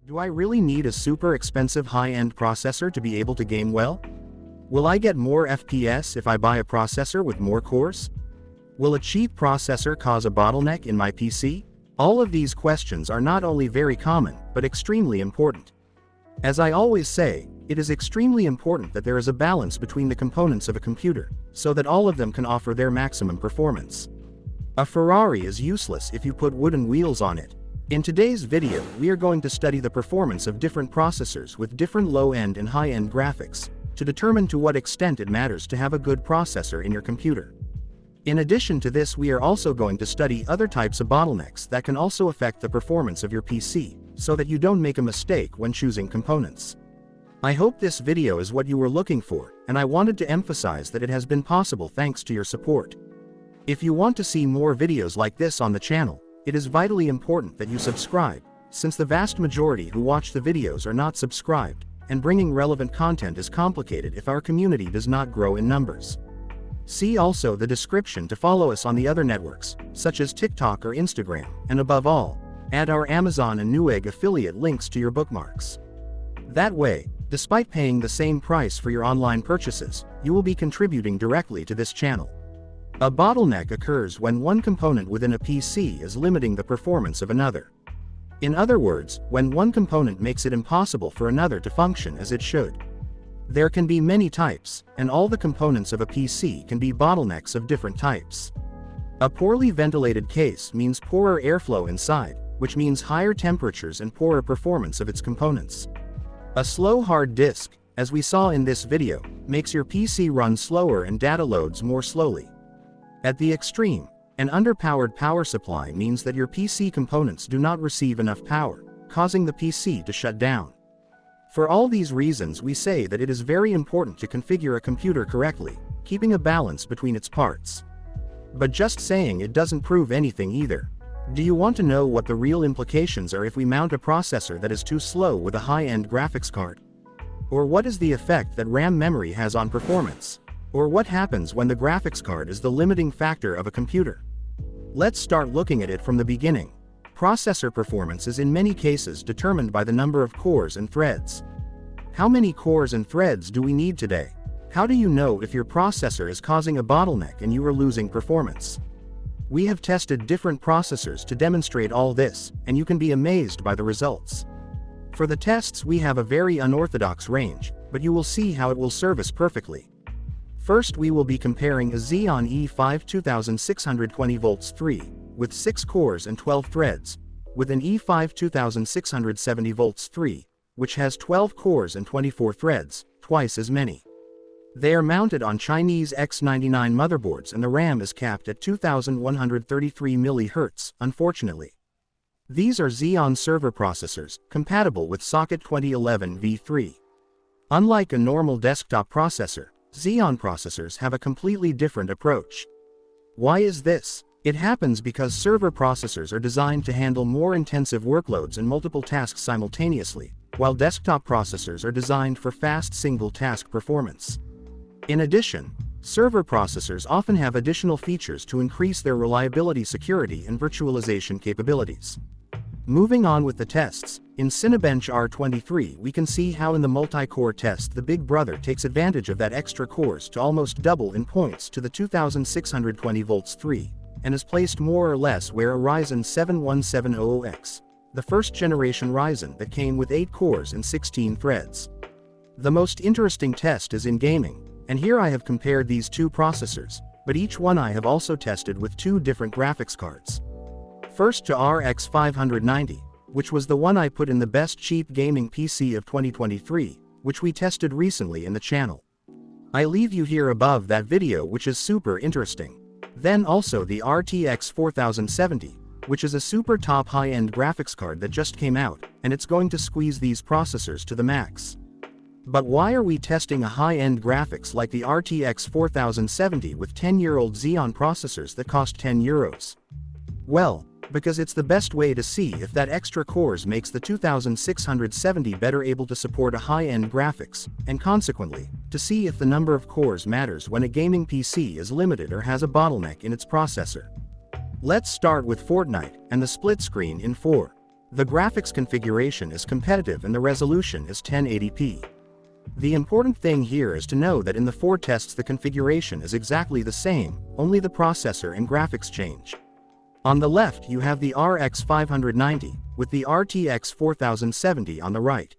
Do I really need a super expensive high-end processor to be able to game well? Will I get more FPS if I buy a processor with more cores? Will a cheap processor cause a bottleneck in my PC? All of these questions are not only very common, but extremely important. As I always say, it is extremely important that there is a balance between the components of a computer, so that all of them can offer their maximum performance. A Ferrari is useless if you put wooden wheels on it. In today's video, we are going to study the performance of different processors with different low-end and high-end graphics, to determine to what extent it matters to have a good processor in your computer. In addition to this, we are also going to study other types of bottlenecks that can also affect the performance of your PC, so that you don't make a mistake when choosing components. I hope this video is what you were looking for, and I wanted to emphasize that it has been possible thanks to your support. If you want to see more videos like this on the channel, it is vitally important that you subscribe, since the vast majority who watch the videos are not subscribed, and bringing relevant content is complicated if our community does not grow in numbers. See also the description to follow us on the other networks, such as TikTok or Instagram, and above all, add our Amazon and Newegg affiliate links to your bookmarks. That way, despite paying the same price for your online purchases, you will be contributing directly to this channel. A bottleneck occurs when one component within a PC is limiting the performance of another. In other words, when one component makes it impossible for another to function as it should. There can be many types, and all the components of a PC can be bottlenecks of different types. A poorly ventilated case means poorer airflow inside, which means higher temperatures and poorer performance of its components. A slow hard disk, as we saw in this video, makes your PC run slower and data loads more slowly. At the extreme, an underpowered power supply means that your PC components do not receive enough power, causing the PC to shut down. For all these reasons, we say that it is very important to configure a computer correctly, keeping a balance between its parts. But just saying it doesn't prove anything either. Do you want to know what the real implications are if we mount a processor that is too slow with a high-end graphics card? Or what is the effect that RAM memory has on performance? Or what happens when the graphics card is the limiting factor of a computer? Let's start looking at it from the beginning. Processor performance is in many cases determined by the number of cores and threads. How many cores and threads do we need today? How do you know if your processor is causing a bottleneck and you are losing performance? We have tested different processors to demonstrate all this, and you can be amazed by the results. For the tests, we have a very unorthodox range, but you will see how it will serve us perfectly. First, we will be comparing a Xeon E5 2620V3, with 6 cores and 12 threads, with an E5 2670V3, which has 12 cores and 24 threads, twice as many. They are mounted on Chinese X99 motherboards and the RAM is capped at 2133 MHz, unfortunately. These are Xeon server processors, compatible with Socket 2011 V3. Unlike a normal desktop processor, Xeon processors have a completely different approach. Why is this? It happens because server processors are designed to handle more intensive workloads and multiple tasks simultaneously, while desktop processors are designed for fast single-task performance. In addition, server processors often have additional features to increase their reliability, security, and virtualization capabilities. Moving on with the tests, in Cinebench R23 we can see how in the multi-core test the big brother takes advantage of that extra cores to almost double in points to the 2620V3, and is placed more or less where a Ryzen 7 1700X, the first generation Ryzen that came with 8 cores and 16 threads. The most interesting test is in gaming, and here I have compared these two processors, but each one I have also tested with 2 different graphics cards. First to RX 590, which was the one I put in the best cheap gaming PC of 2023, which we tested recently in the channel. I leave you here above that video, which is super interesting. Then also the RTX 4070, which is a super top high-end graphics card that just came out, and it's going to squeeze these processors to the max. But why are we testing a high-end graphics like the RTX 4070 with 10-year-old Xeon processors that cost €10? Well, because it's the best way to see if that extra cores makes the 2670 better able to support a high-end graphics, and consequently, to see if the number of cores matters when a gaming PC is limited or has a bottleneck in its processor. Let's start with Fortnite and the split screen in 4. The graphics configuration is competitive and the resolution is 1080p. The important thing here is to know that in the 4 tests the configuration is exactly the same, only the processor and graphics change. On the left you have the RX 590, with the RTX 4070 on the right.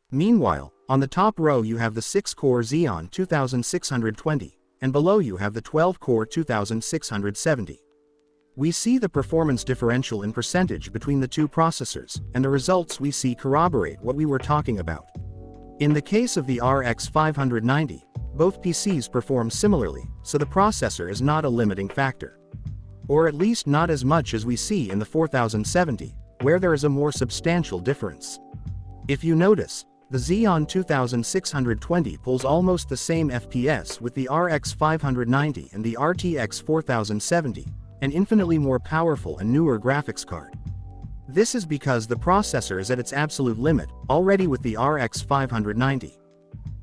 Meanwhile, on the top row you have the 6-core Xeon 2620, and below you have the 12-core 2670. We see the performance differential in percentage between the two processors, and the results we see corroborate what we were talking about. In the case of the RX 590, both PCs perform similarly, so the processor is not a limiting factor. Or at least not as much as we see in the 4070, where there is a more substantial difference. If you notice, the Xeon 2620 pulls almost the same FPS with the RX 590 and the RTX 4070, an infinitely more powerful and newer graphics card. This is because the processor is at its absolute limit, already with the RX 590.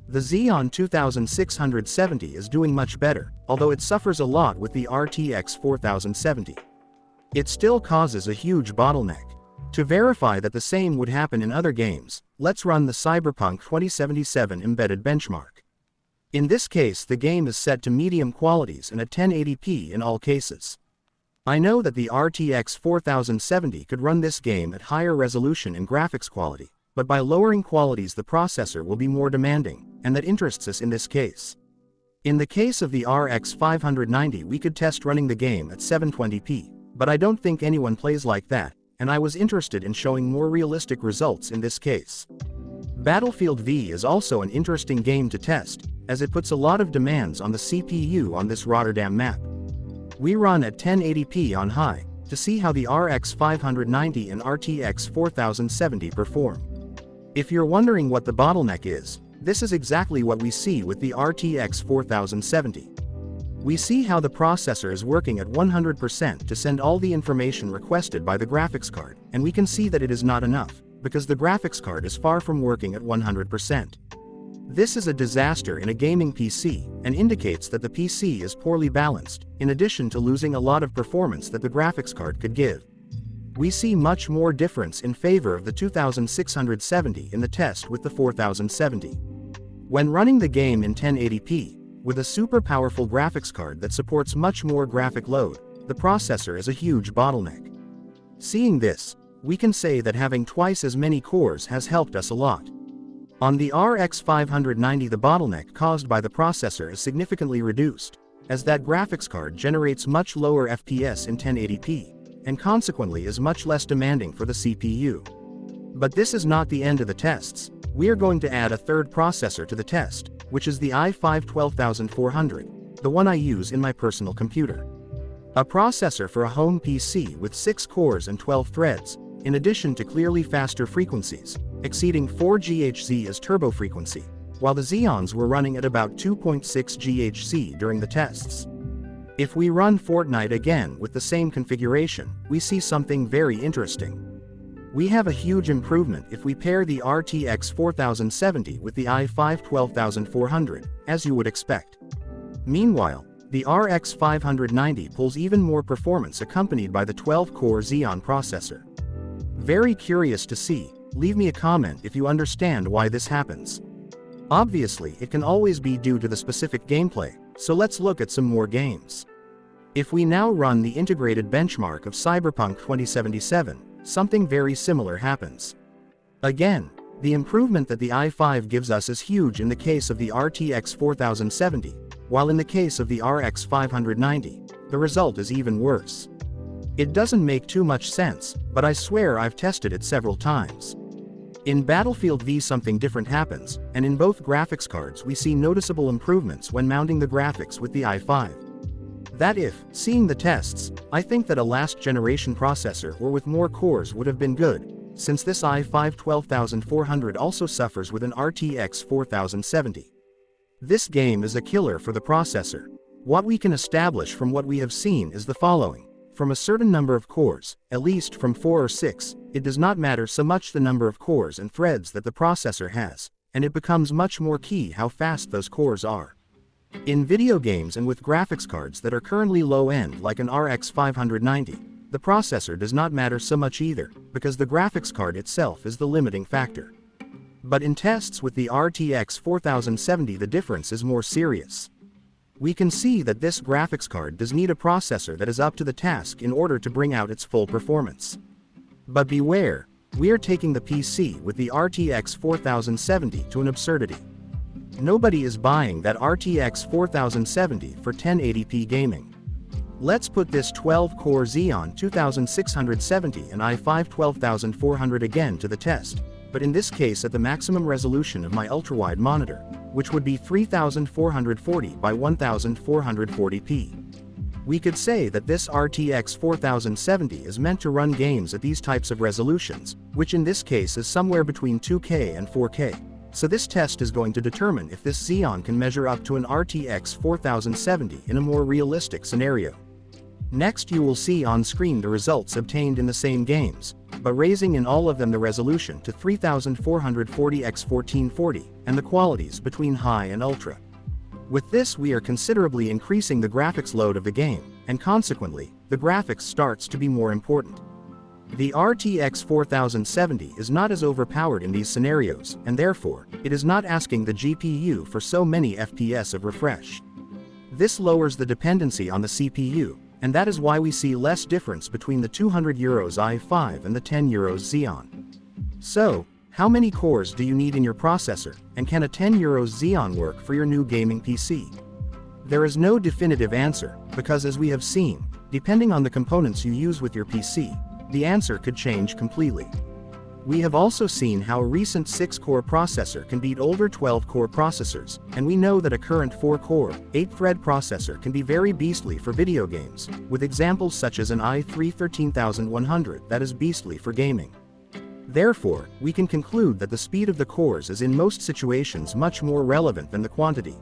The Xeon 2670 is doing much better, although it suffers a lot with the RTX 4070. It still causes a huge bottleneck. To verify that the same would happen in other games, let's run the Cyberpunk 2077 embedded benchmark. In this case the game is set to medium qualities and at 1080p in all cases. I know that the RTX 4070 could run this game at higher resolution and graphics quality, but by lowering qualities the processor will be more demanding, and that interests us in this case. In the case of the RX 590 we could test running the game at 720p, but I don't think anyone plays like that, and I was interested in showing more realistic results in this case. Battlefield V is also an interesting game to test, as it puts a lot of demands on the CPU on this Rotterdam map. We run at 1080p on high, to see how the RX 590 and RTX 4070 perform. If you're wondering what the bottleneck is, this is exactly what we see with the RTX 4070. We see how the processor is working at 100% to send all the information requested by the graphics card, and we can see that it is not enough, because the graphics card is far from working at 100%. This is a disaster in a gaming PC, and indicates that the PC is poorly balanced, in addition to losing a lot of performance that the graphics card could give. We see much more difference in favor of the 2670 in the test with the 4070. When running the game in 1080p, with a super powerful graphics card that supports much more graphic load, the processor is a huge bottleneck. Seeing this, we can say that having twice as many cores has helped us a lot. On the RX 590 the bottleneck caused by the processor is significantly reduced, as that graphics card generates much lower FPS in 1080p, and consequently is much less demanding for the CPU. But this is not the end of the tests. We are going to add a third processor to the test, which is the i5 12400, the one I use in my personal computer. A processor for a home PC with 6 cores and 12 threads, in addition to clearly faster frequencies, exceeding 4 GHz as turbo frequency, while the Xeons were running at about 2.6 GHz during the tests. If we run Fortnite again with the same configuration, we see something very interesting. We have a huge improvement if we pair the RTX 4070 with the i5 12400, as you would expect. Meanwhile, the RX 590 pulls even more performance accompanied by the 12-core Xeon processor. Very curious to see. Leave me a comment if you understand why this happens. Obviously, it can always be due to the specific gameplay, so let's look at some more games. If we now run the integrated benchmark of Cyberpunk 2077, something very similar happens. Again, the improvement that the i5 gives us is huge in the case of the RTX 4070, while in the case of the RX 590, the result is even worse. It doesn't make too much sense, but I swear I've tested it several times. In Battlefield V something different happens, and in both graphics cards we see noticeable improvements when mounting the graphics with the i5. That if, seeing the tests, I think that a last generation processor or with more cores would have been good, since this i5 12400 also suffers with an RTX 4070. This game is a killer for the processor. What we can establish from what we have seen is the following. From a certain number of cores, at least from 4 or 6, it does not matter so much the number of cores and threads that the processor has, and it becomes much more key how fast those cores are. In video games and with graphics cards that are currently low-end like an RX 590, the processor does not matter so much either, because the graphics card itself is the limiting factor. But in tests with the RTX 4070 the difference is more serious. We can see that this graphics card does need a processor that is up to the task in order to bring out its full performance. But beware, we are taking the PC with the RTX 4070 to an absurdity. Nobody is buying that RTX 4070 for 1080p gaming. Let's put this 12-core Xeon 2670 and i5 12400 again to the test, but in this case at the maximum resolution of my ultrawide monitor, which would be 3440 by 1440p. We could say that this RTX 4070 is meant to run games at these types of resolutions, which in this case is somewhere between 2K and 4K. So this test is going to determine if this Xeon can measure up to an RTX 4070 in a more realistic scenario. Next you will see on screen the results obtained in the same games, but raising in all of them the resolution to 3440 x 1440, and the qualities between high and ultra. With this we are considerably increasing the graphics load of the game, and consequently, the graphics starts to be more important. The RTX 4070 is not as overpowered in these scenarios, and therefore, it is not asking the GPU for so many FPS of refresh. This lowers the dependency on the CPU, and that is why we see less difference between the €200 i5 and the €10 Xeon. So, how many cores do you need in your processor, and can a €10 Xeon work for your new gaming PC? There is no definitive answer, because as we have seen, depending on the components you use with your PC, the answer could change completely. We have also seen how a recent 6-core processor can beat older 12-core processors, and we know that a current 4-core, 8-thread processor can be very beastly for video games, with examples such as an i3 13100 that is beastly for gaming. Therefore, we can conclude that the speed of the cores is in most situations much more relevant than the quantity.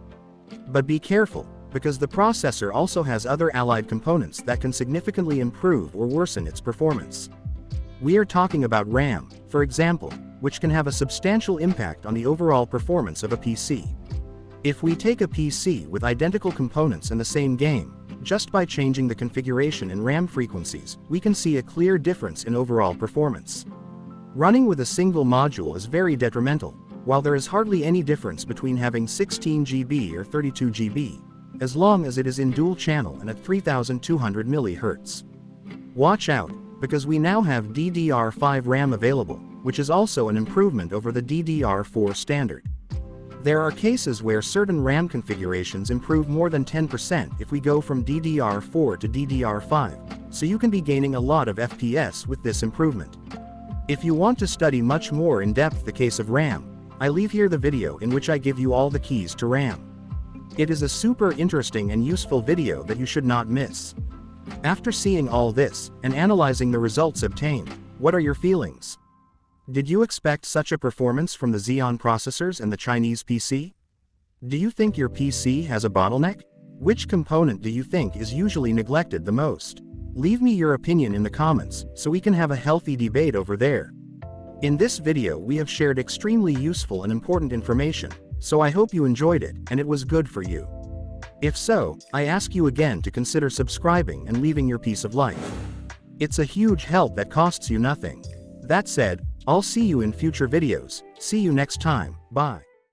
But be careful, because the processor also has other allied components that can significantly improve or worsen its performance. We are talking about RAM, for example, which can have a substantial impact on the overall performance of a PC. If we take a PC with identical components in the same game, just by changing the configuration in RAM frequencies, we can see a clear difference in overall performance. Running with a single module is very detrimental, while there is hardly any difference between having 16 GB or 32 GB, as long as it is in dual channel and at 3200 MHz. Watch out, because we now have DDR5 RAM available, which is also an improvement over the DDR4 standard. There are cases where certain RAM configurations improve more than 10% if we go from DDR4 to DDR5, so you can be gaining a lot of FPS with this improvement. If you want to study much more in depth the case of RAM, I leave here the video in which I give you all the keys to RAM. It is a super interesting and useful video that you should not miss. After seeing all this, and analyzing the results obtained, what are your feelings? Did you expect such a performance from the Xeon processors and the Chinese PC? Do you think your PC has a bottleneck? Which component do you think is usually neglected the most? Leave me your opinion in the comments, so we can have a healthy debate over there. In this video we have shared extremely useful and important information, so I hope you enjoyed it, and it was good for you. If so, I ask you again to consider subscribing and leaving your piece of life. It's a huge help that costs you nothing. That said, I'll see you in future videos. See you next time, bye.